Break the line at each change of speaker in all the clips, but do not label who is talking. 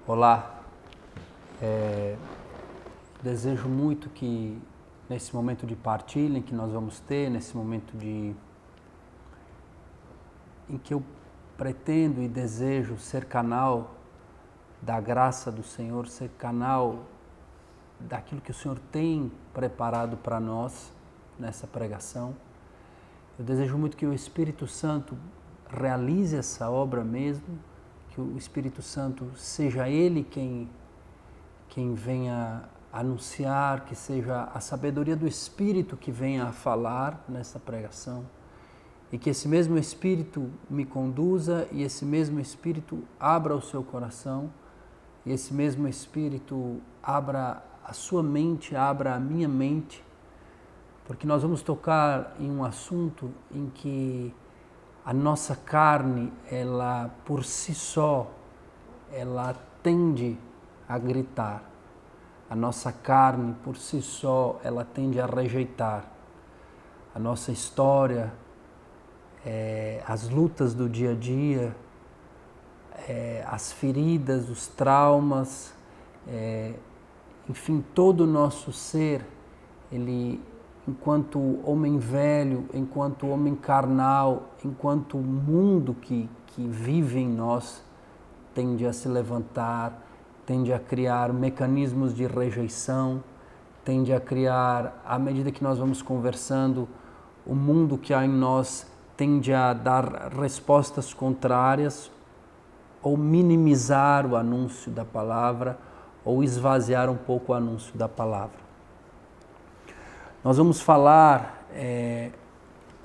Olá, desejo muito que nesse momento de partilha que nós vamos ter, nesse momento em que eu pretendo e desejo ser canal da graça do Senhor, ser canal daquilo que o Senhor tem preparado para nós nessa pregação. Eu desejo muito que o Espírito Santo realize essa obra mesmo, que o Espírito Santo seja Ele quem venha anunciar, que seja a sabedoria do Espírito que venha a falar nessa pregação e que esse mesmo Espírito me conduza e esse mesmo Espírito abra o seu coração e esse mesmo Espírito abra a sua mente, abra a minha mente, porque nós vamos tocar em um assunto em que a nossa carne, ela por si só, ela tende a gritar. A nossa carne por si só, ela tende a rejeitar. A nossa história, as lutas do dia a dia, as feridas, os traumas, enfim, todo o nosso ser, ele, enquanto homem velho, enquanto homem carnal, enquanto o mundo que vive em nós tende a se levantar, tende a criar mecanismos de rejeição, tende a criar, à medida que nós vamos conversando, o mundo que há em nós tende a dar respostas contrárias ou minimizar o anúncio da palavra ou esvaziar um pouco o anúncio da palavra. Nós vamos falar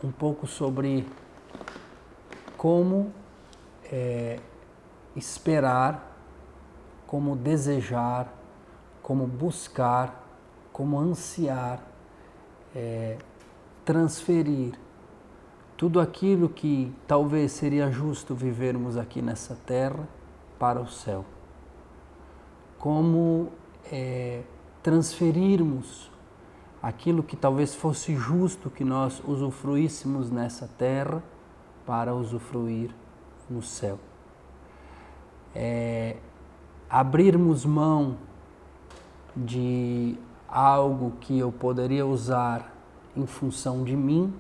um pouco sobre como esperar, como desejar, como buscar, como ansiar, transferir tudo aquilo que talvez seria justo vivermos aqui nessa terra para o céu. Como transferirmos aquilo que talvez fosse justo que nós usufruíssemos nessa terra para usufruir no céu. Abrirmos mão de algo que eu poderia usar em função de mim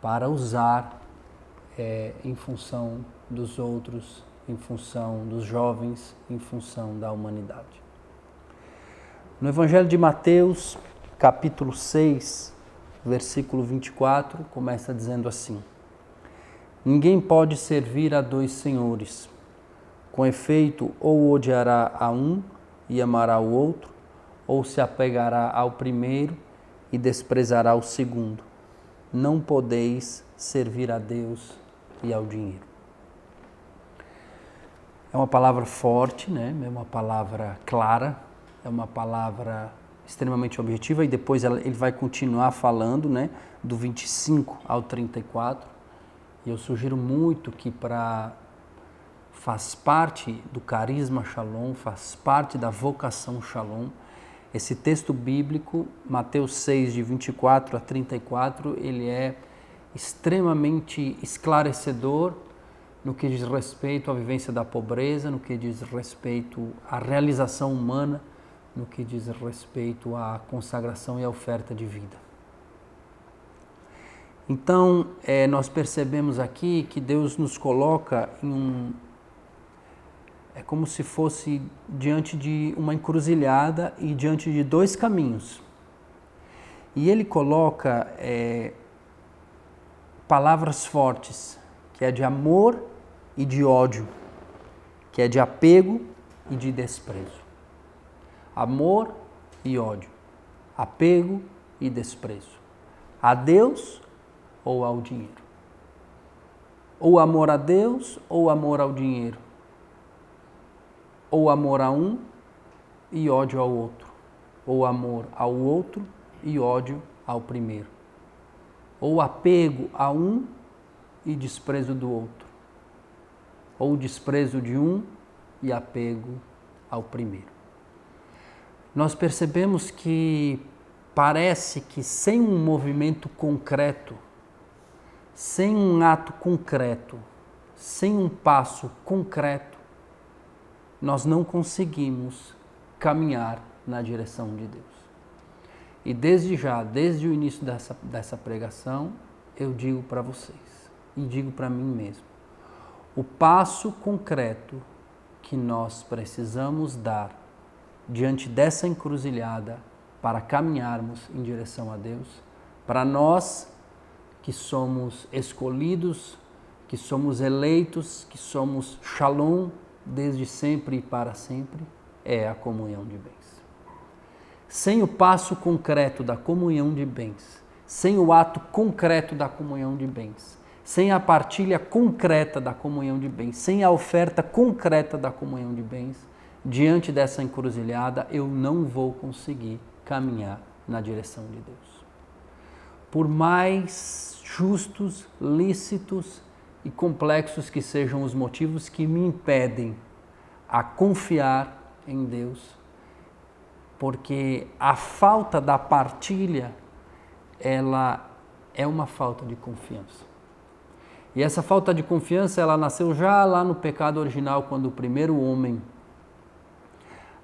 para usar em função dos outros, em função dos jovens, em função da humanidade. No Evangelho de Mateus, capítulo 6, versículo 24, começa dizendo assim: Ninguém pode servir a dois senhores. Com efeito, ou odiará a um e amará o outro, ou se apegará ao primeiro e desprezará o segundo. Não podeis servir a Deus e ao dinheiro. É uma palavra forte, né? É uma palavra clara, é uma palavra extremamente objetiva, e depois ele vai continuar falando, né, do 25 ao 34. E eu sugiro muito que faz parte do carisma Shalom, faz parte da vocação Shalom. Esse texto bíblico, Mateus 6, de 24 a 34, ele é extremamente esclarecedor no que diz respeito à vivência da pobreza, no que diz respeito à realização humana, no que diz respeito à consagração e à oferta de vida. Então, nós percebemos aqui que Deus nos coloca é como se fosse diante de uma encruzilhada e diante de dois caminhos. E Ele coloca palavras fortes, que é de amor e de ódio, que é de apego e de desprezo. Amor e ódio, apego e desprezo. A Deus ou ao dinheiro. Ou amor a Deus ou amor ao dinheiro. Ou amor a um e ódio ao outro. Ou amor ao outro e ódio ao primeiro. Ou apego a um e desprezo do outro. Ou desprezo de um e apego ao primeiro. Nós percebemos que parece que sem um movimento concreto, sem um ato concreto, sem um passo concreto, nós não conseguimos caminhar na direção de Deus. E desde o início dessa pregação, eu digo para vocês, e digo para mim mesmo, o passo concreto que nós precisamos dar diante dessa encruzilhada para caminharmos em direção a Deus, para nós que somos escolhidos, que somos eleitos, que somos Shalom desde sempre e para sempre, é a comunhão de bens. Sem o passo concreto da comunhão de bens, sem o ato concreto da comunhão de bens, sem a partilha concreta da comunhão de bens, sem a oferta concreta da comunhão de bens, diante dessa encruzilhada eu não vou conseguir caminhar na direção de Deus. Por mais justos, lícitos e complexos que sejam os motivos que me impedem a confiar em Deus, porque a falta da partilha, ela é uma falta de confiança. E essa falta de confiança, ela nasceu já lá no pecado original, quando o primeiro homem,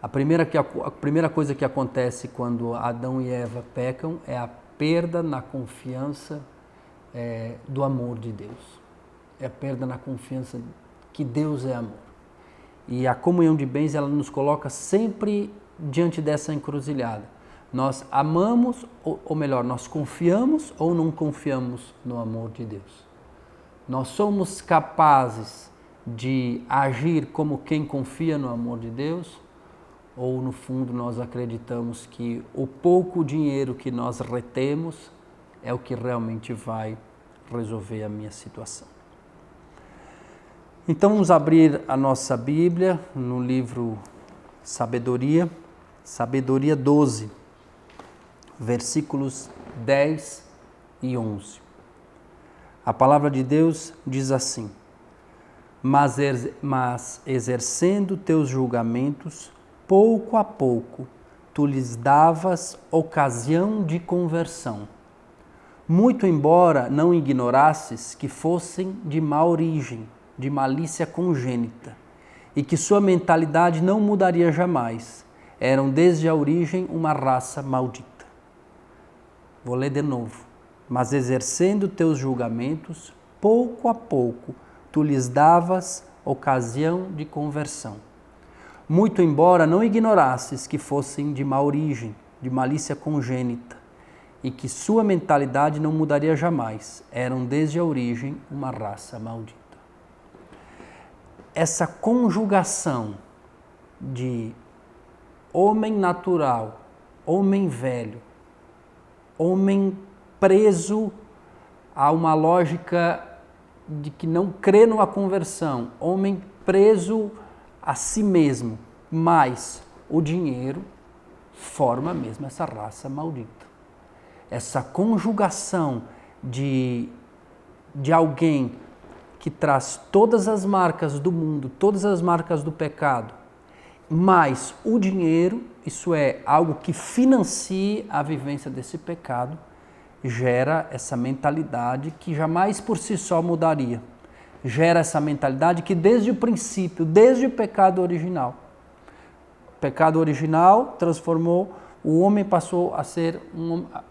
a primeira coisa que acontece quando Adão e Eva pecam é a perda na confiança do amor de Deus. É a perda na confiança que Deus é amor. E a comunhão de bens, ela nos coloca sempre diante dessa encruzilhada. Nós amamos, ou melhor, nós confiamos ou não confiamos no amor de Deus. Nós somos capazes de agir como quem confia no amor de Deus, ou no fundo nós acreditamos que o pouco dinheiro que nós retemos é o que realmente vai resolver a minha situação. Então vamos abrir a nossa Bíblia no livro Sabedoria, Sabedoria 12, versículos 10 e 11. A palavra de Deus diz assim: mas exercendo teus julgamentos, pouco a pouco tu lhes davas ocasião de conversão, muito embora não ignorasses que fossem de má origem, de malícia congênita, e que sua mentalidade não mudaria jamais, eram desde a origem uma raça maldita. Vou ler de novo. Mas exercendo teus julgamentos, pouco a pouco tu lhes davas ocasião de conversão, muito embora não ignorasses que fossem de má origem, de malícia congênita, e que sua mentalidade não mudaria jamais, eram desde a origem uma raça maldita. Essa conjugação de homem natural, homem velho, homem preso a uma lógica de que não crê numa conversão, homem preso a si mesmo, mas o dinheiro forma mesmo essa raça maldita. Essa conjugação de alguém que traz todas as marcas do mundo, todas as marcas do pecado, mas o dinheiro, isso é, algo que financie a vivência desse pecado, gera essa mentalidade que jamais por si só mudaria. Gera essa mentalidade que desde o princípio, desde o pecado original, transformou, o homem passou a ser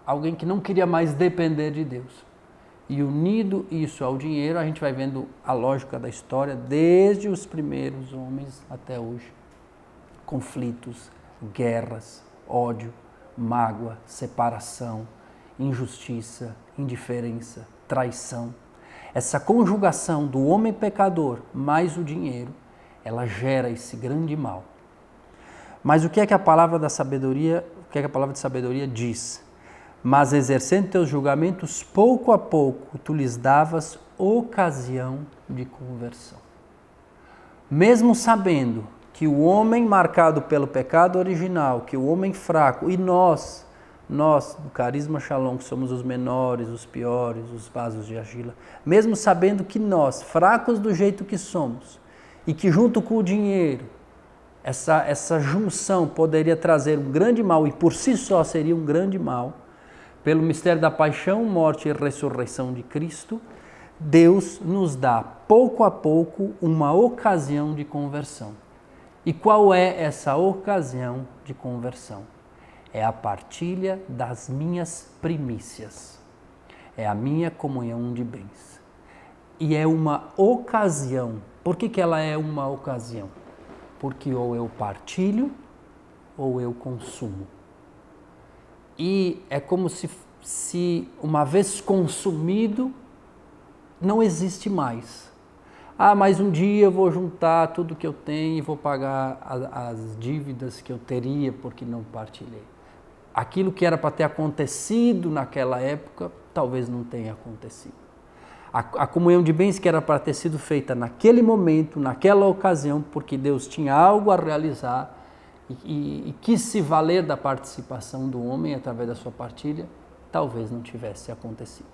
alguém que não queria mais depender de Deus. E unido isso ao dinheiro, a gente vai vendo a lógica da história desde os primeiros homens até hoje. Conflitos, guerras, ódio, mágoa, separação, injustiça, indiferença, traição. Essa conjugação do homem pecador mais o dinheiro, ela gera esse grande mal. Mas o que é que a palavra de sabedoria diz? Mas exercendo teus julgamentos, pouco a pouco tu lhes davas ocasião de conversão. Mesmo sabendo que o homem marcado pelo pecado original, que o homem fraco, e nós do Carisma Shalom, que somos os menores, os piores, os vasos de argila, mesmo sabendo que nós, fracos do jeito que somos, e que junto com o dinheiro, essa junção poderia trazer um grande mal, e por si só seria um grande mal, pelo mistério da paixão, morte e ressurreição de Cristo, Deus nos dá pouco a pouco uma ocasião de conversão. E qual é essa ocasião de conversão? É a partilha das minhas primícias. É a minha comunhão de bens. E é uma ocasião. Por que ela é uma ocasião? Porque ou eu partilho ou eu consumo. E é como se uma vez consumido, não existe mais. Mas um dia eu vou juntar tudo que eu tenho e vou pagar as dívidas que eu teria porque não partilhei. Aquilo que era para ter acontecido naquela época, talvez não tenha acontecido. A comunhão de bens que era para ter sido feita naquele momento, naquela ocasião, porque Deus tinha algo a realizar e quis se valer da participação do homem através da sua partilha, talvez não tivesse acontecido.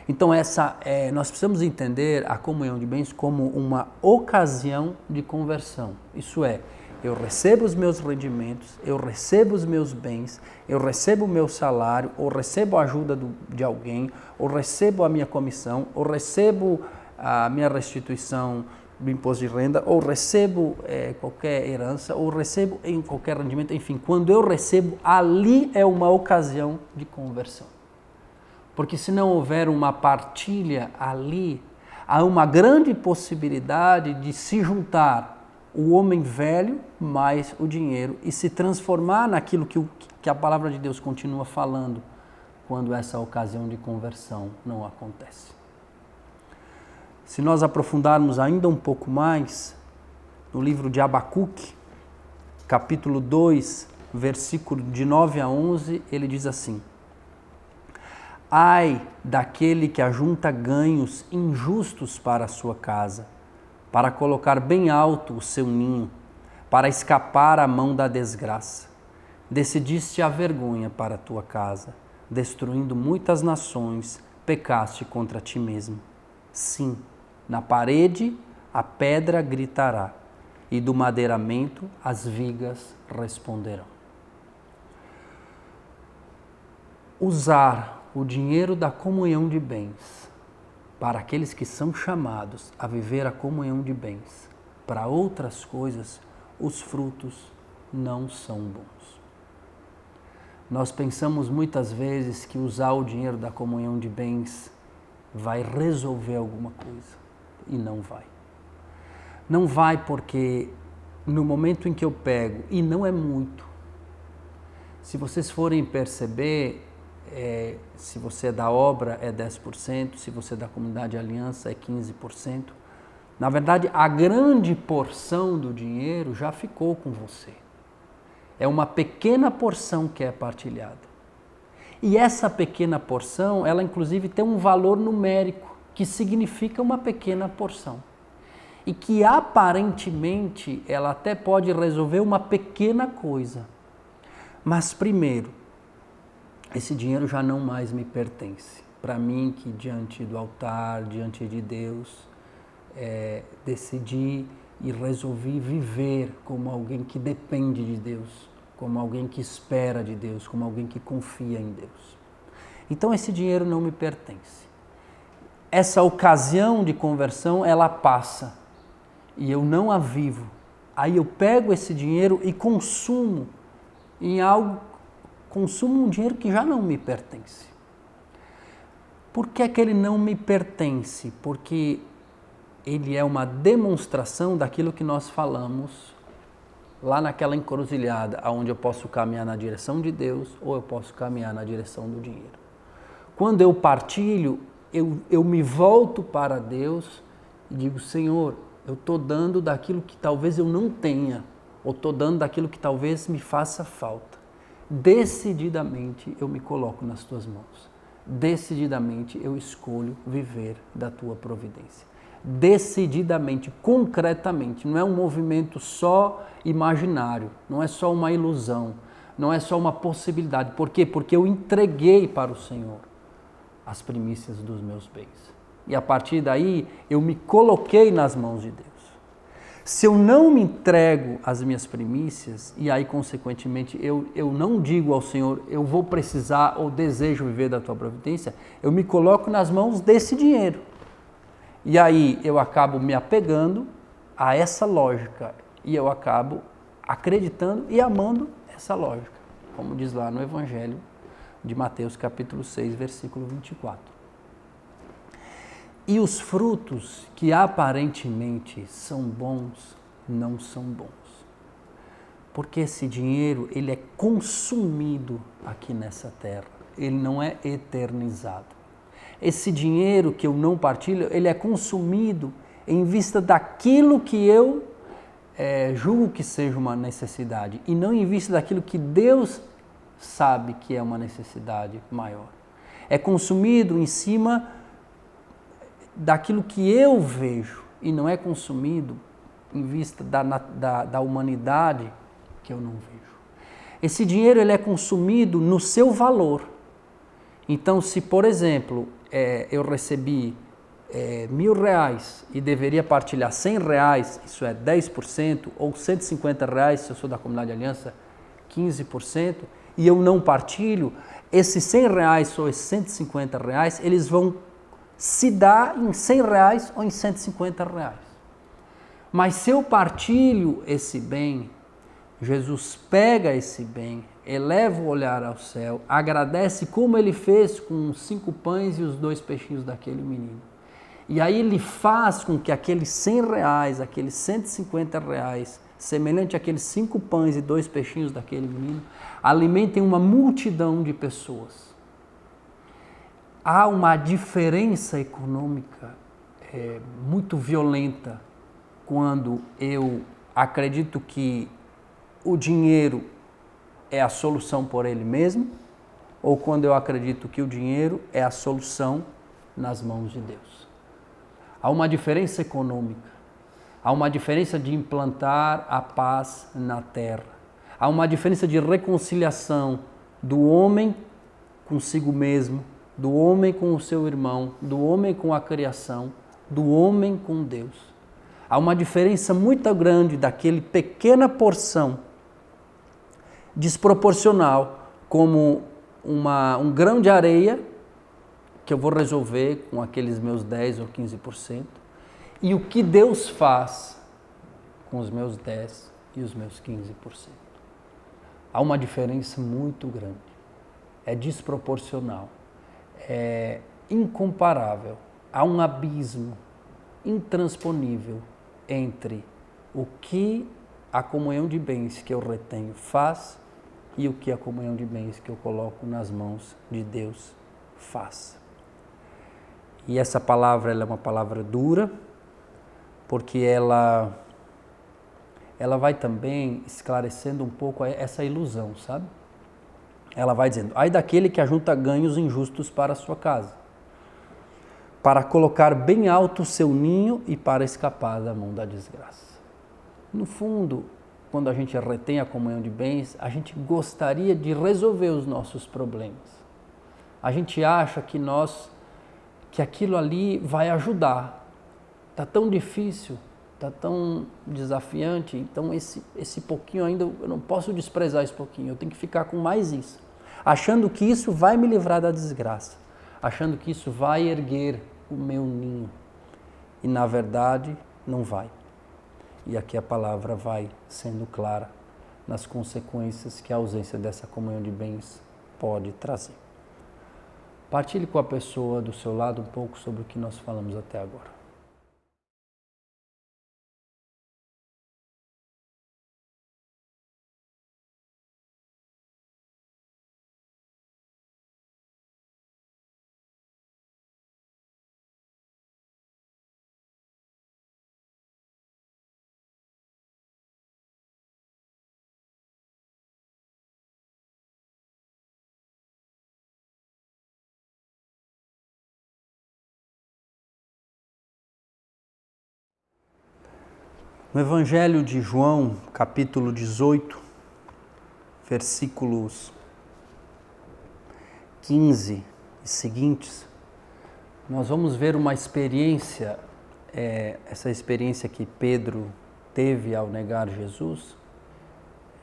Então nós precisamos entender a comunhão de bens como uma ocasião de conversão. Isso é, eu recebo os meus rendimentos, eu recebo os meus bens, eu recebo o meu salário, ou recebo a ajuda de alguém, ou recebo a minha comissão, ou recebo a minha restituição do imposto de renda, ou recebo qualquer herança, ou recebo em qualquer rendimento, enfim, quando eu recebo, ali é uma ocasião de conversão. Porque se não houver uma partilha ali, há uma grande possibilidade de se juntar o homem velho mais o dinheiro e se transformar naquilo que a palavra de Deus continua falando quando essa ocasião de conversão não acontece. Se nós aprofundarmos ainda um pouco mais, no livro de Abacuque, capítulo 2, versículo de 9 a 11, ele diz assim: Ai daquele que ajunta ganhos injustos para a sua casa, para colocar bem alto o seu ninho, para escapar à mão da desgraça. Decidiste a vergonha para a tua casa, destruindo muitas nações, pecaste contra ti mesmo. Sim, na parede a pedra gritará, e do madeiramento as vigas responderão. Usar o dinheiro da comunhão de bens para aqueles que são chamados a viver a comunhão de bens, para outras coisas, os frutos não são bons. Nós pensamos muitas vezes que usar o dinheiro da comunhão de bens vai resolver alguma coisa, e não vai. Não vai porque no momento em que eu pego, e não é muito, se vocês forem perceber, se você é da obra é 10%, se você é da comunidade aliança é 15%. Na verdade, a grande porção do dinheiro já ficou com você. É uma pequena porção que é partilhada. E essa pequena porção, ela inclusive tem um valor numérico, que significa uma pequena porção. E que aparentemente ela até pode resolver uma pequena coisa. Mas primeiro, esse dinheiro já não mais me pertence. Para mim, que diante do altar, diante de Deus, decidi e resolvi viver como alguém que depende de Deus, como alguém que espera de Deus, como alguém que confia em Deus. Então esse dinheiro não me pertence. Essa ocasião de conversão, ela passa e eu não a vivo. Aí eu pego esse dinheiro e consumo em algo, consumo um dinheiro que já não me pertence. Por que é que ele não me pertence? Porque ele é uma demonstração daquilo que nós falamos lá naquela encruzilhada, onde eu posso caminhar na direção de Deus ou eu posso caminhar na direção do dinheiro. Quando eu partilho, eu me volto para Deus e digo: Senhor, eu estou dando daquilo que talvez eu não tenha, ou estou dando daquilo que talvez me faça falta. Decididamente eu me coloco nas tuas mãos. Decididamente eu escolho viver da tua providência. Decididamente, concretamente, não é um movimento só imaginário, não é só uma ilusão, não é só uma possibilidade. Por quê? Porque eu entreguei para o Senhor as primícias dos meus bens. E a partir daí eu me coloquei nas mãos de Deus. Se eu não me entrego às minhas primícias, e aí consequentemente eu não digo ao Senhor, eu vou precisar ou desejo viver da tua providência, eu me coloco nas mãos desse dinheiro. E aí eu acabo me apegando a essa lógica. E eu acabo acreditando e amando essa lógica, como diz lá no Evangelho de Mateus capítulo 6, versículo 24. E os frutos que aparentemente são bons, não são bons. Porque esse dinheiro, ele é consumido aqui nessa terra, ele não é eternizado. Esse dinheiro que eu não partilho, ele é consumido em vista daquilo que eu julgo que seja uma necessidade e não em vista daquilo que Deus sabe que é uma necessidade maior. É consumido em cima daquilo que eu vejo e não é consumido em vista da humanidade que eu não vejo. Esse dinheiro ele é consumido no seu valor. Então, se por exemplo eu recebi R$1.000 e deveria partilhar R$100, isso é 10%, ou R$150, se eu sou da Comunidade Aliança, 15%, e eu não partilho, esses R$100 ou esses R$150, eles vão se dar em R$100 ou em R$150. Mas se eu partilho esse bem, Jesus pega esse bem, eleva o olhar ao céu, agradece como ele fez com os 5 pães e os 2 peixinhos daquele menino. E aí ele faz com que aqueles R$100, aqueles R$150, semelhante àqueles 5 pães e 2 peixinhos daquele menino, alimentem uma multidão de pessoas. Há uma diferença econômica muito violenta quando eu acredito que o dinheiro é a solução por ele mesmo, ou quando eu acredito que o dinheiro é a solução nas mãos de Deus. Há uma diferença econômica, há uma diferença de implantar a paz na terra, há uma diferença de reconciliação do homem consigo mesmo, do homem com o seu irmão, do homem com a criação, do homem com Deus. Há uma diferença muito grande daquele pequena porção desproporcional, como um grão de areia que eu vou resolver com aqueles meus 10 ou 15%, e o que Deus faz com os meus 10 e os meus 15%. Há uma diferença muito grande, é desproporcional, é incomparável, há um abismo intransponível entre o que a comunhão de bens que eu retenho faz e o que a comunhão de bens que eu coloco nas mãos de Deus faz. E essa palavra ela é uma palavra dura, porque ela vai também esclarecendo um pouco essa ilusão, sabe? Ela vai dizendo, ai daquele que ajunta ganhos injustos para a sua casa, para colocar bem alto o seu ninho e para escapar da mão da desgraça. No fundo, quando a gente retém a comunhão de bens, a gente gostaria de resolver os nossos problemas. A gente acha que aquilo ali vai ajudar. Está tão difícil, está tão desafiante, então esse pouquinho ainda, eu não posso desprezar esse pouquinho, eu tenho que ficar com mais isso. Achando que isso vai me livrar da desgraça, achando que isso vai erguer o meu ninho. E na verdade, não vai. E aqui a palavra vai sendo clara nas consequências que a ausência dessa comunhão de bens pode trazer. Partilhe com a pessoa do seu lado um pouco sobre o que nós falamos até agora. No Evangelho de João, capítulo 18, versículos 15 e seguintes, nós vamos ver uma experiência, essa experiência que Pedro teve ao negar Jesus,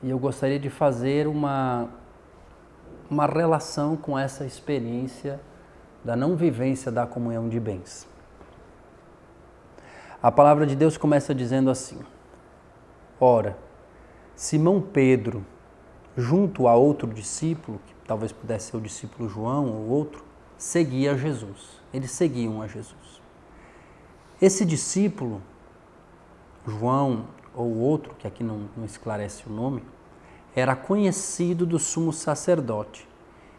e eu gostaria de fazer uma relação com essa experiência da não vivência da comunhão de bens. A palavra de Deus começa dizendo assim: Ora, Simão Pedro, junto a outro discípulo, que talvez pudesse ser o discípulo João ou outro, seguia Jesus. Eles seguiam a Jesus. Esse discípulo, João ou outro, que aqui não esclarece o nome, era conhecido do sumo sacerdote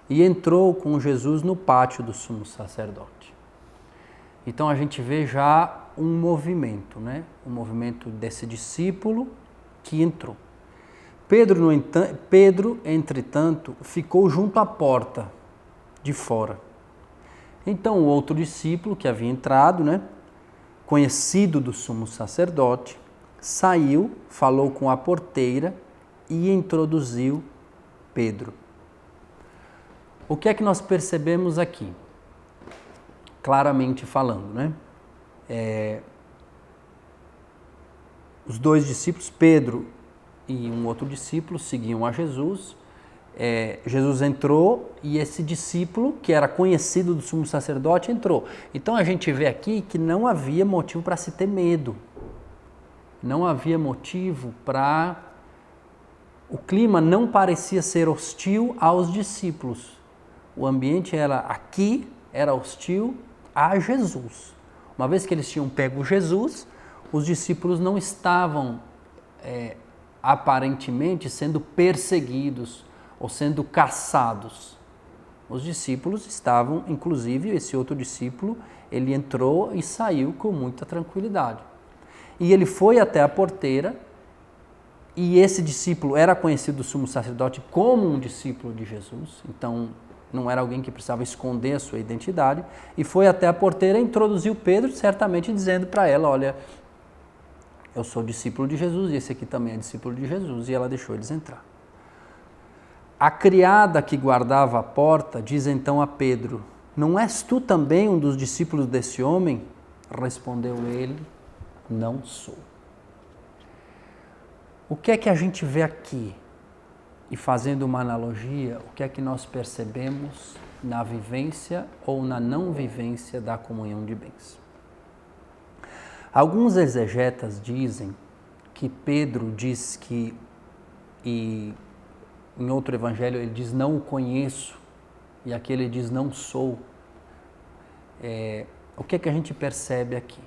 e entrou com Jesus no pátio do sumo sacerdote. Então a gente vê já um movimento, né? Um movimento desse discípulo que entrou. Pedro, entretanto, ficou junto à porta de fora. Então o outro discípulo que havia entrado, né, conhecido do sumo sacerdote, saiu, falou com a porteira e introduziu Pedro. O que é que nós percebemos aqui? Claramente falando, né? Os dois discípulos, Pedro e um outro discípulo, seguiam a Jesus. Jesus entrou e esse discípulo, que era conhecido do sumo sacerdote, entrou. Então a gente vê aqui que não havia motivo para se ter medo. Não havia motivo para... O clima não parecia ser hostil aos discípulos. O ambiente era hostil a Jesus. Uma vez que eles tinham pego Jesus, os discípulos não estavam aparentemente sendo perseguidos ou sendo caçados. Os discípulos estavam, inclusive esse outro discípulo, ele entrou e saiu com muita tranquilidade. E ele foi até a porteira, e esse discípulo era conhecido do sumo sacerdote como um discípulo de Jesus, então não era alguém que precisava esconder a sua identidade, e foi até a porteira e introduziu Pedro, certamente dizendo para ela, olha, eu sou discípulo de Jesus e esse aqui também é discípulo de Jesus, e ela deixou eles entrar. A criada que guardava a porta diz então a Pedro, não és tu também um dos discípulos desse homem? Respondeu ele, não sou. O que é que a gente vê aqui? E fazendo uma analogia, o que é que nós percebemos na vivência ou na não vivência da comunhão de bens? Alguns exegetas dizem que Pedro diz que, e em outro evangelho ele diz não o conheço, e aqui ele diz não sou. O que é que a gente percebe aqui?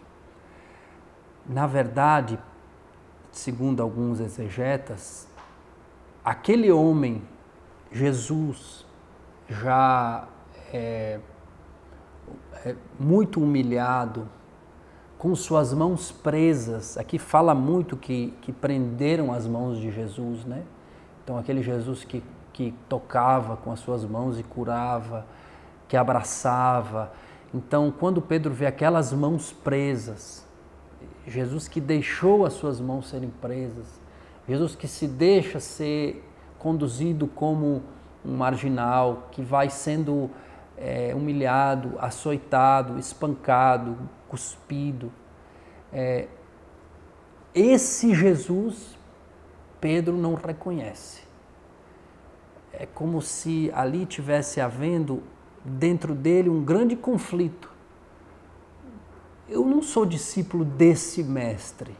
Na verdade, segundo alguns exegetas, aquele homem, Jesus, já muito humilhado, com suas mãos presas, aqui fala muito que prenderam as mãos de Jesus, né? Então aquele Jesus que tocava com as suas mãos e curava, que abraçava. Então quando Pedro vê aquelas mãos presas, Jesus que deixou as suas mãos serem presas, Jesus que se deixa ser conduzido como um marginal, que vai sendo humilhado, açoitado, espancado, cuspido. Esse Jesus, Pedro não reconhece. É como se ali tivesse havendo dentro dele um grande conflito. Eu não sou discípulo desse mestre.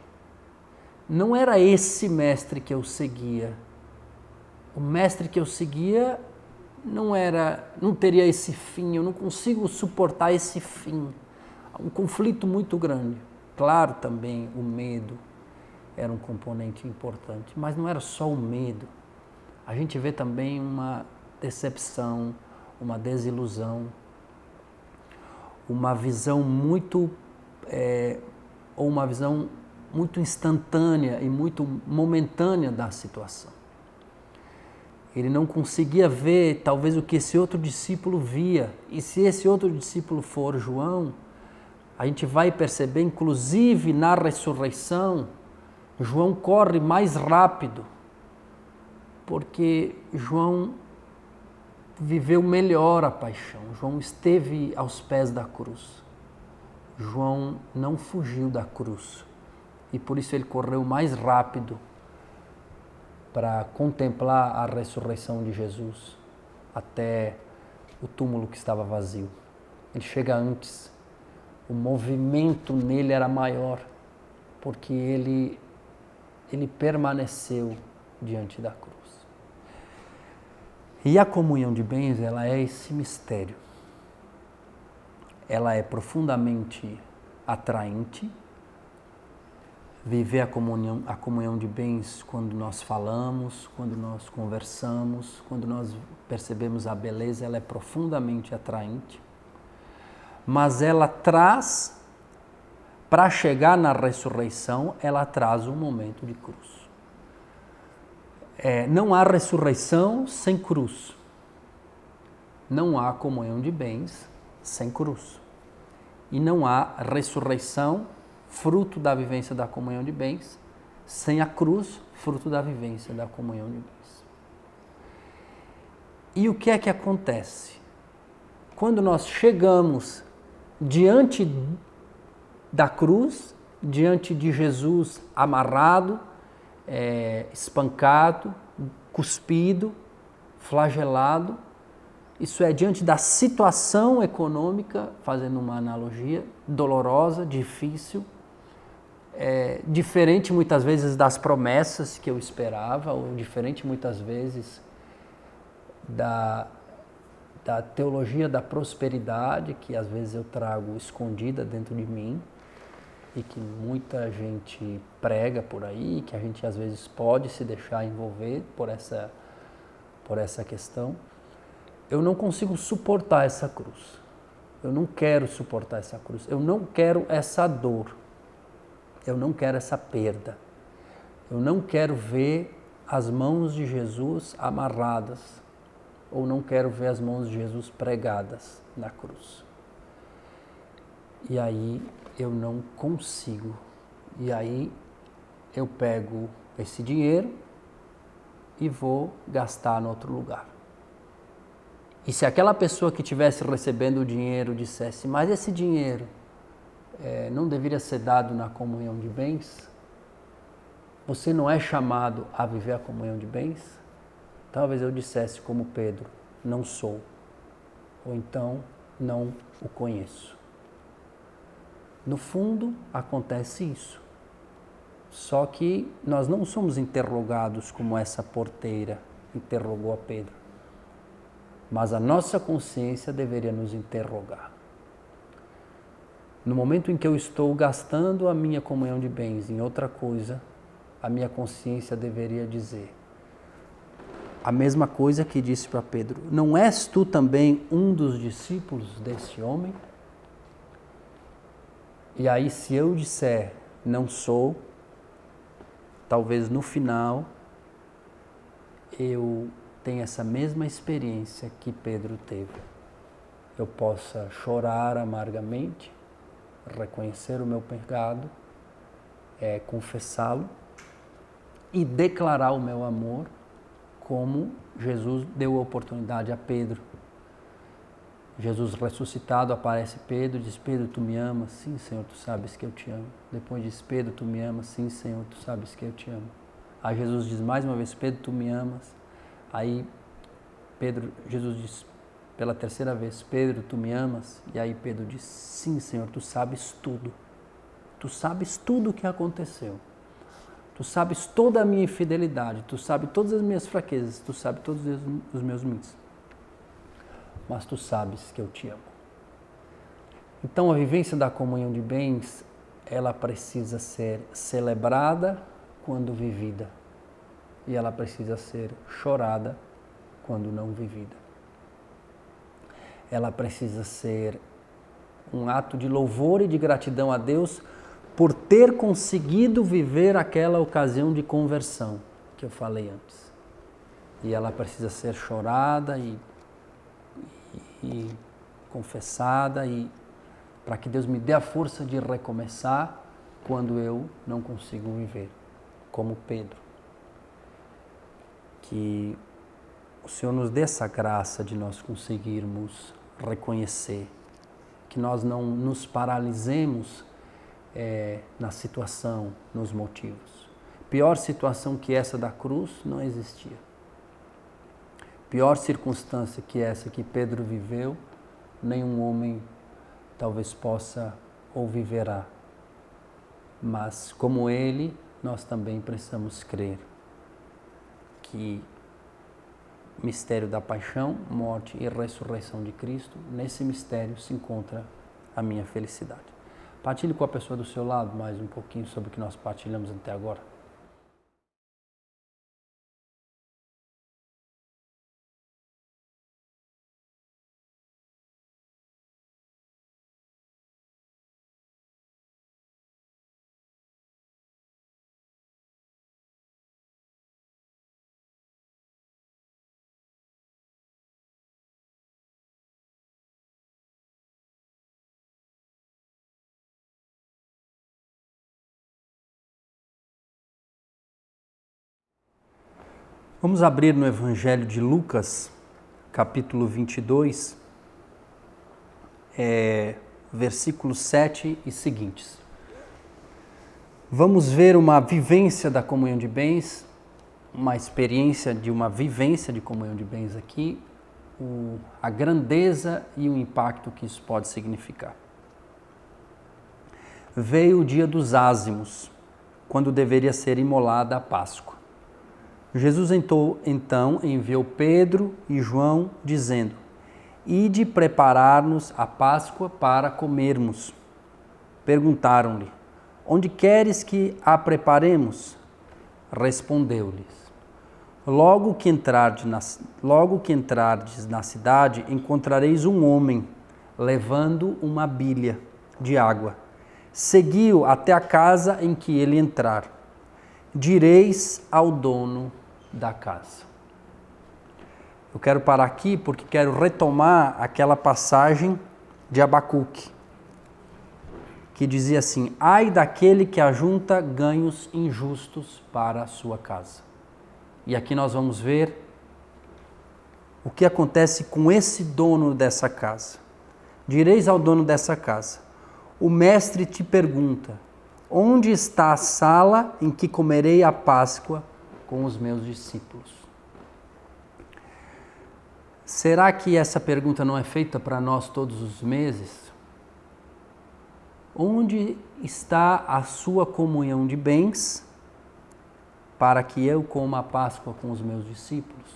Não era esse mestre que eu seguia. O mestre que eu seguia não teria esse fim, eu não consigo suportar esse fim. Um conflito muito grande. Claro, também o medo era um componente importante, mas não era só o medo. A gente vê também uma decepção, uma desilusão, uma visão muito instantânea e muito momentânea da situação. Ele não conseguia ver talvez o que esse outro discípulo via, e se esse outro discípulo for João, a gente vai perceber, inclusive na ressurreição, João corre mais rápido, porque João viveu melhor a paixão, João esteve aos pés da cruz. João não fugiu da cruz e por isso ele correu mais rápido para contemplar a ressurreição de Jesus até o túmulo que estava vazio. Ele chega antes. O movimento nele era maior, porque ele ele permaneceu diante da cruz. E a comunhão de bens, ela é esse mistério. Ela é profundamente atraente. Viver a comunhão de bens quando nós falamos, quando nós conversamos, quando nós percebemos a beleza, ela é profundamente atraente. Mas ela traz, para chegar na ressurreição, ela traz um momento de cruz. Não há ressurreição sem cruz. Não há comunhão de bens sem cruz. E não há ressurreição, fruto da vivência da comunhão de bens, sem a cruz, fruto da vivência da comunhão de bens. E o que é que acontece? Quando nós chegamos diante da cruz, diante de Jesus amarrado, espancado, cuspido, flagelado, isso é, diante da situação econômica, fazendo uma analogia, dolorosa, difícil, diferente muitas vezes das promessas que eu esperava, ou diferente muitas vezes da teologia da prosperidade, que às vezes eu trago escondida dentro de mim, e que muita gente prega por aí, que a gente às vezes pode se deixar envolver por essa questão. Eu não consigo suportar essa cruz. Eu não quero suportar essa cruz. Eu não quero essa dor. Eu não quero essa perda. Eu não quero ver as mãos de Jesus amarradas, ou não quero ver as mãos de Jesus pregadas na cruz. E aí eu não consigo. E aí eu pego esse dinheiro e vou gastar em outro lugar. E se aquela pessoa que estivesse recebendo o dinheiro dissesse, mas esse dinheiro não deveria ser dado na comunhão de bens? Você não é chamado a viver a comunhão de bens? Talvez eu dissesse como Pedro, não sou. Ou então, não o conheço. No fundo, acontece isso. Só que nós não somos interrogados como essa porteira interrogou a Pedro. Mas a nossa consciência deveria nos interrogar. No momento em que eu estou gastando a minha comunhão de bens em outra coisa, a minha consciência deveria dizer a mesma coisa que disse para Pedro: não és tu também um dos discípulos deste homem? E aí, se eu disser não sou, talvez no final eu tenha essa mesma experiência que Pedro teve. Eu possa chorar amargamente, reconhecer o meu pecado, confessá-lo e declarar o meu amor, como Jesus deu a oportunidade a Pedro. Jesus ressuscitado aparece Pedro e diz: Pedro, tu me amas? Sim, Senhor, tu sabes que eu te amo. Depois diz: Pedro, tu me amas? Sim, Senhor, tu sabes que eu te amo. Aí Jesus diz mais uma vez: Pedro, tu me amas? Aí Jesus diz pela terceira vez: Pedro, tu me amas? E aí Pedro diz: sim, Senhor, tu sabes tudo. Tu sabes tudo o que aconteceu. Tu sabes toda a minha infidelidade, tu sabes todas as minhas fraquezas, tu sabes todos os meus mitos. Mas tu sabes que eu te amo. Então a vivência da comunhão de bens, ela precisa ser celebrada quando vivida. E ela precisa ser chorada quando não vivida. Ela precisa ser um ato de louvor e de gratidão a Deus por ter conseguido viver aquela ocasião de conversão que eu falei antes. E ela precisa ser chorada e confessada, e para que Deus me dê a força de recomeçar quando eu não consigo viver, como Pedro. Que o Senhor nos dê essa graça de nós conseguirmos reconhecer, que nós não nos paralisemos na situação, nos motivos. Pior situação que essa da cruz não existia. Pior circunstância que essa que Pedro viveu, nenhum homem talvez possa ou viverá. Mas como ele, nós também precisamos crer que o mistério da paixão, morte e ressurreição de Cristo, nesse mistério se encontra a minha felicidade. Partilhe com a pessoa do seu lado mais um pouquinho sobre o que nós partilhamos até agora. Vamos abrir no Evangelho de Lucas, capítulo 22, versículos 7 e seguintes. Vamos ver uma vivência da comunhão de bens, uma experiência de uma vivência de comunhão de bens aqui, a grandeza e o impacto que isso pode significar. Veio o dia dos ázimos, quando deveria ser imolada a Páscoa. Jesus então enviou Pedro e João, dizendo: Ide preparar-nos a Páscoa para comermos. Perguntaram-lhe: Onde queres que a preparemos? Respondeu-lhes: Logo que entrardes na cidade, encontrareis um homem levando uma bilha de água. Segui-o até a casa em que ele entrar. Direis ao dono da casa. Eu quero parar aqui porque quero retomar aquela passagem de Abacuque, que dizia assim: ai daquele que ajunta ganhos injustos para a sua casa. E aqui nós vamos ver o que acontece com esse dono dessa casa. Direis ao dono dessa casa: o mestre te pergunta, onde está a sala em que comerei a Páscoa com os meus discípulos? Será que essa pergunta não é feita para nós todos os meses? Onde está a sua comunhão de bens para que eu coma a Páscoa com os meus discípulos?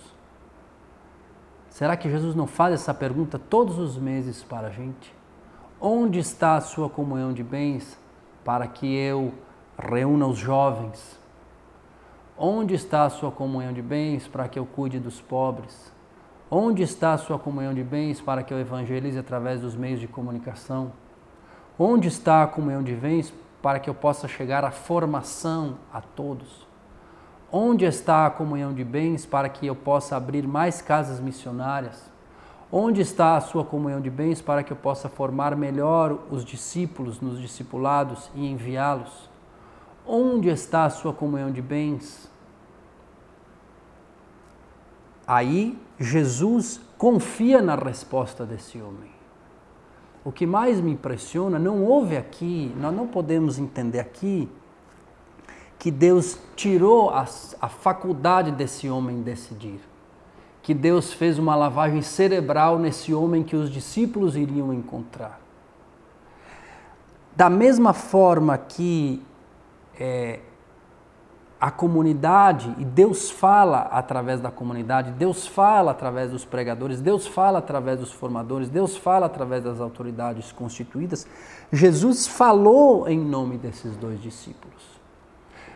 Será que Jesus não faz essa pergunta todos os meses para a gente? Onde está a sua comunhão de bens para que eu reúna os jovens? Onde está a sua comunhão de bens para que eu cuide dos pobres? Onde está a sua comunhão de bens para que eu evangelize através dos meios de comunicação? Onde está a comunhão de bens para que eu possa chegar à formação a todos? Onde está a comunhão de bens para que eu possa abrir mais casas missionárias? Onde está a sua comunhão de bens para que eu possa formar melhor os discípulos nos discipulados e enviá-los? Onde está a sua comunhão de bens? Aí Jesus confia na resposta desse homem. O que mais me impressiona, não houve aqui, nós não podemos entender aqui que Deus tirou a faculdade desse homem decidir. Que Deus fez uma lavagem cerebral nesse homem que os discípulos iriam encontrar. Da mesma forma que a comunidade, e Deus fala através da comunidade, Deus fala através dos pregadores, Deus fala através dos formadores, Deus fala através das autoridades constituídas, Jesus falou em nome desses dois discípulos.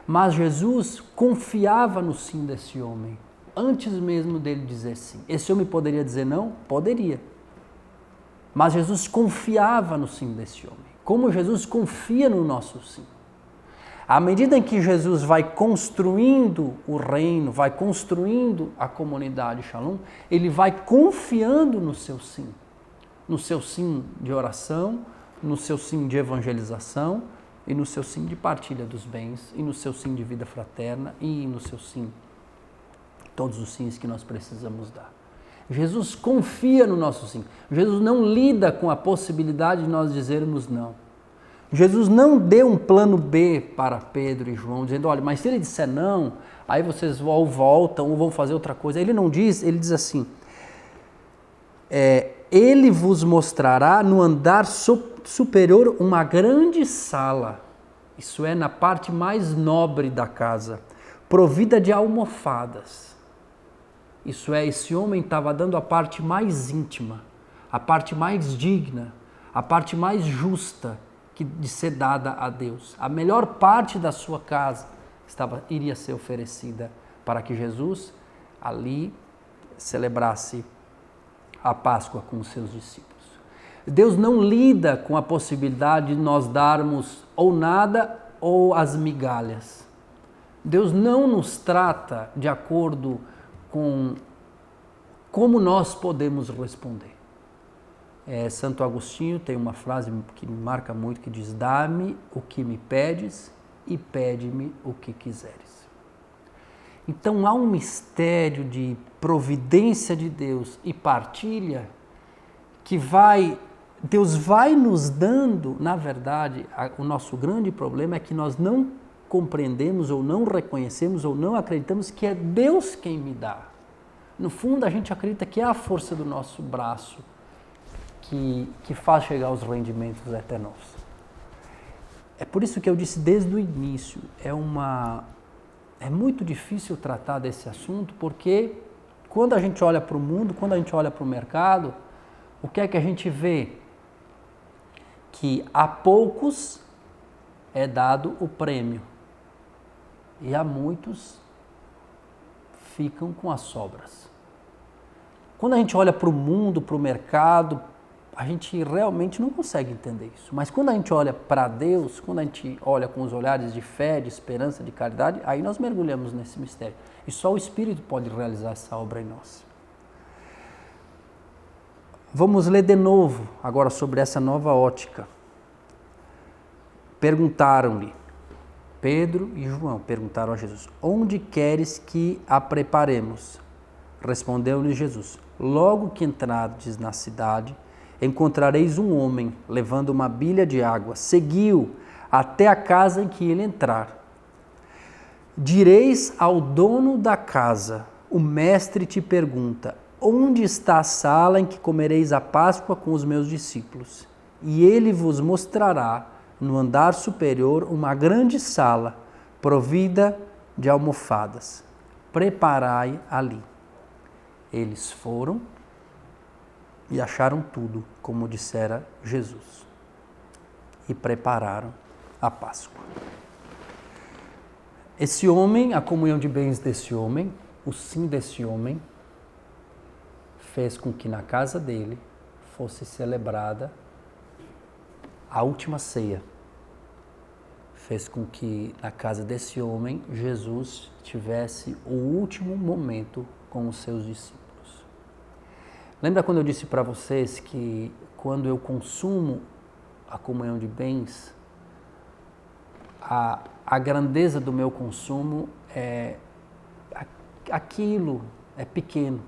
Mas Jesus confiava no sim desse homem, antes mesmo dele dizer sim. Esse homem poderia dizer não? Poderia. Mas Jesus confiava no sim desse homem. Como Jesus confia no nosso sim. À medida em que Jesus vai construindo o reino, vai construindo a comunidade Shalom, ele vai confiando no seu sim. No seu sim de oração, no seu sim de evangelização, e no seu sim de partilha dos bens, e no seu sim de vida fraterna, e no seu sim, todos os sims que nós precisamos dar. Jesus confia no nosso sim. Jesus não lida com a possibilidade de nós dizermos não. Jesus não deu um plano B para Pedro e João, dizendo, olha, mas se ele disser não, aí vocês ou voltam ou vão fazer outra coisa. Ele não diz, ele diz assim, ele vos mostrará no andar superior uma grande sala, isso é, na parte mais nobre da casa, provida de almofadas. Isso é, esse homem estava dando a parte mais íntima, a parte mais digna, a parte mais justa de ser dada a Deus. A melhor parte da sua casa iria ser oferecida para que Jesus ali celebrasse a Páscoa com os seus discípulos. Deus não lida com a possibilidade de nós darmos ou nada ou as migalhas. Deus não nos trata de acordo com como nós podemos responder. Santo Agostinho tem uma frase que me marca muito, que diz: dá-me o que me pedes e pede-me o que quiseres. Então há um mistério de providência de Deus e partilha que Deus vai nos dando. Na verdade, o nosso grande problema é que nós não compreendemos ou não reconhecemos ou não acreditamos que é Deus quem me dá. No fundo, a gente acredita que é a força do nosso braço que faz chegar os rendimentos até nós. É por isso que eu disse desde o início, é muito difícil tratar desse assunto, porque quando a gente olha para o mundo, quando a gente olha para o mercado, o que é que a gente vê? Que a poucos é dado o prêmio e a muitos ficam com as sobras. Quando a gente olha para o mundo, para o mercado, a gente realmente não consegue entender isso. Mas quando a gente olha para Deus, quando a gente olha com os olhares de fé, de esperança, de caridade, aí nós mergulhamos nesse mistério. E só o Espírito pode realizar essa obra em nós. Vamos ler de novo agora sobre essa nova ótica. Perguntaram-lhe, Pedro e João perguntaram a Jesus: onde queres que a preparemos? Respondeu-lhe Jesus: logo que entrardes na cidade, encontrareis um homem levando uma bilha de água. Segui-o até a casa em que ele entrar. Direis ao dono da casa: o mestre te pergunta, onde está a sala em que comereis a Páscoa com os meus discípulos? E ele vos mostrará no andar superior uma grande sala, provida de almofadas. Preparai ali. Eles foram e acharam tudo, como dissera Jesus, e prepararam a Páscoa. Esse homem, a comunhão de bens desse homem, o sim desse homem, fez com que na casa dele fosse celebrada a última ceia. Fez com que na casa desse homem Jesus tivesse o último momento com os seus discípulos. Lembra quando eu disse para vocês que quando eu consumo a comunhão de bens, a grandeza do meu consumo aquilo é pequeno.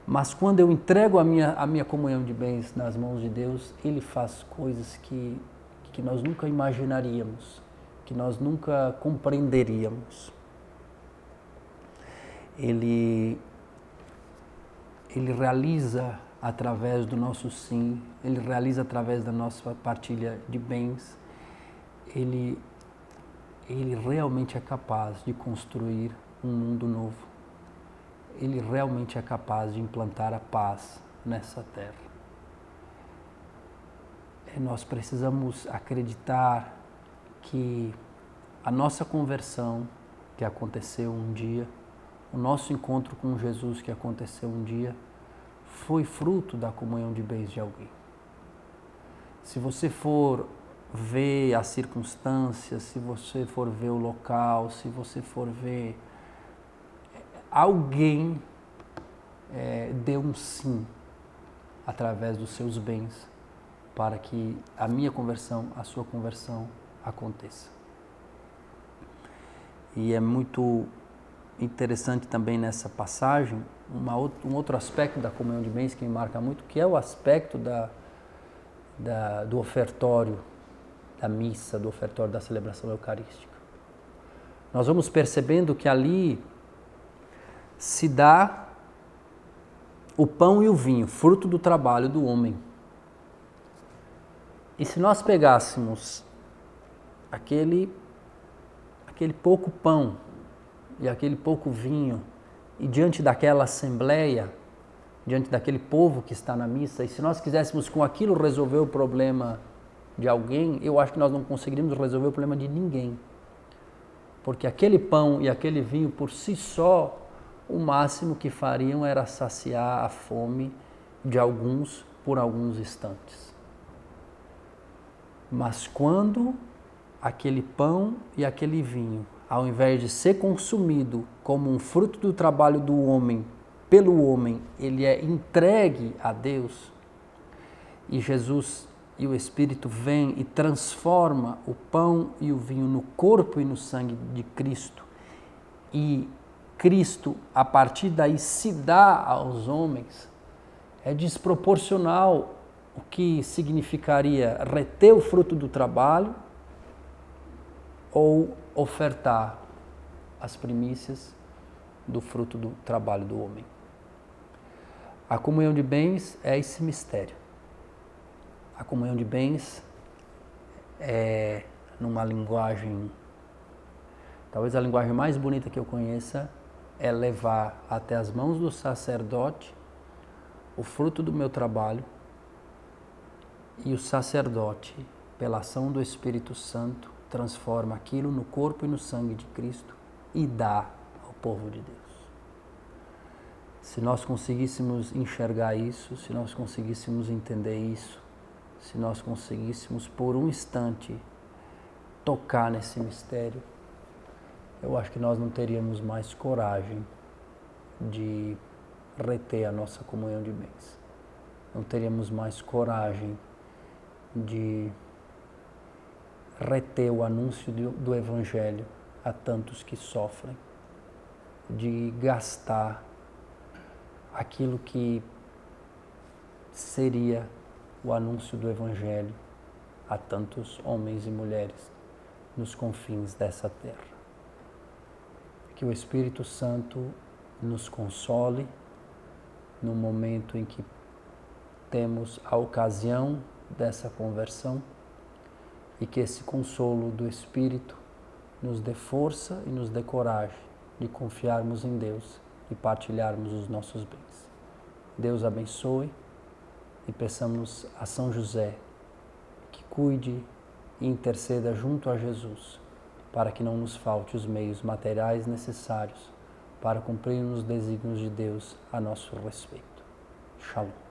Mas quando eu entrego a minha comunhão de bens nas mãos de Deus, Ele faz coisas que nós nunca imaginaríamos, que nós nunca compreenderíamos. Ele realiza através do nosso sim, Ele realiza através da nossa partilha de bens. Ele realmente é capaz de construir um mundo novo. Ele realmente é capaz de implantar a paz nessa terra. Nós precisamos acreditar que a nossa conversão, que aconteceu um dia, o nosso encontro com Jesus, que aconteceu um dia, foi fruto da comunhão de bens de alguém. Se você for ver as circunstâncias, se você for ver o local, se você for ver, alguém deu um sim através dos seus bens para que a minha conversão, a sua conversão aconteça. E é muito interessante também nessa passagem um outro aspecto da comunhão de bens que me marca muito, que é o aspecto do ofertório da missa, do ofertório da celebração eucarística. Nós vamos percebendo que ali se dá o pão e o vinho, fruto do trabalho do homem. E se nós pegássemos aquele pouco pão e aquele pouco vinho, e diante daquela assembleia, diante daquele povo que está na missa, e se nós quiséssemos com aquilo resolver o problema de alguém, eu acho que nós não conseguiríamos resolver o problema de ninguém. Porque aquele pão e aquele vinho por si só, o máximo que fariam era saciar a fome de alguns por alguns instantes. Mas quando aquele pão e aquele vinho, ao invés de ser consumido como um fruto do trabalho do homem, pelo homem, ele é entregue a Deus, e Jesus e o Espírito vêm e transforma o pão e o vinho no corpo e no sangue de Cristo, e Cristo, a partir daí, se dá aos homens, é desproporcional o que significaria reter o fruto do trabalho ou ofertar as primícias do fruto do trabalho do homem. A comunhão de bens é esse mistério. A comunhão de bens é, numa linguagem, talvez a linguagem mais bonita que eu conheça, é levar até as mãos do sacerdote o fruto do meu trabalho, e o sacerdote, pela ação do Espírito Santo, transforma aquilo no corpo e no sangue de Cristo e dá ao povo de Deus. Se nós conseguíssemos enxergar isso, se nós conseguíssemos entender isso, se nós conseguíssemos por um instante tocar nesse mistério, eu acho que nós não teríamos mais coragem de reter a nossa comunhão de bens. Não teríamos mais coragem de reter o anúncio do Evangelho a tantos que sofrem, de gastar aquilo que seria o anúncio do Evangelho a tantos homens e mulheres nos confins dessa terra. Que o Espírito Santo nos console no momento em que temos a ocasião dessa conversão, e que esse consolo do Espírito nos dê força e nos dê coragem de confiarmos em Deus e partilharmos os nossos bens. Deus abençoe, e peçamos a São José que cuide e interceda junto a Jesus para que não nos falte os meios materiais necessários para cumprirmos os desígnios de Deus a nosso respeito. Shalom.